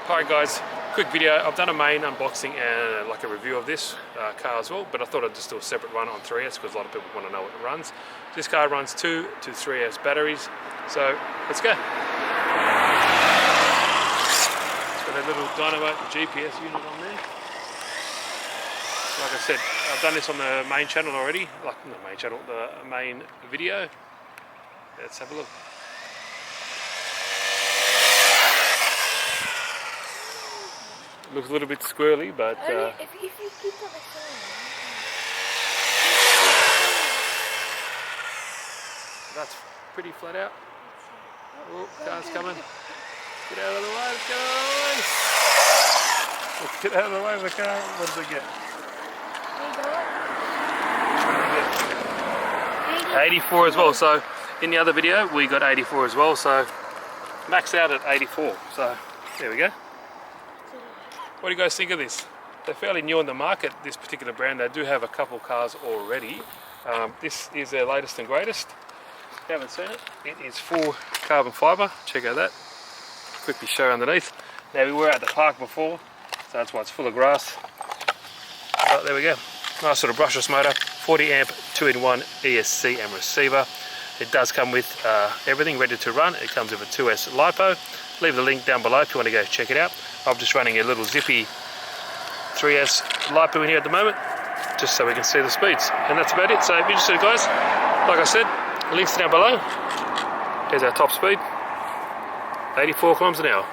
Alright guys, quick video. I've done a main unboxing and like a review of this car as well, but I thought I'd just do a separate one on 3S because a lot of people want to know what it runs. This car runs 2 to 3S batteries, so let's go. It's got a little dynamo GPS unit on there. Like I said, I've done this on the main channel already, like not the main channel, the main video. Let's have a look. Looks a little bit squirrely, but if you keep on the that's pretty flat out. Oh, car's coming. Get out of the way, let's go. Let's get out of the way of the car. What does it get? 84 as well. So in the other video we got 84 as well, so maxed out at 84. So there we go. What do you guys think of this? They're fairly new on the market, this particular brand. They do have a couple cars already. This is their latest and greatest. If you haven't seen it, it is full carbon fibre. Check out that. Quickly show underneath. Now we were at the park before, so that's why it's full of grass. But there we go. Nice sort of brushless motor, 40 amp 2-in-1 ESC and receiver. It does come with everything ready to run. It comes with a 2S LiPo. Leave the link down below if you want to go check it out. I'm just running a little zippy 3S LiPo in here at the moment, just so we can see the speeds. And that's about it. So if you're interested guys, like I said, links down below. Here's our top speed, 84 kilometers an hour.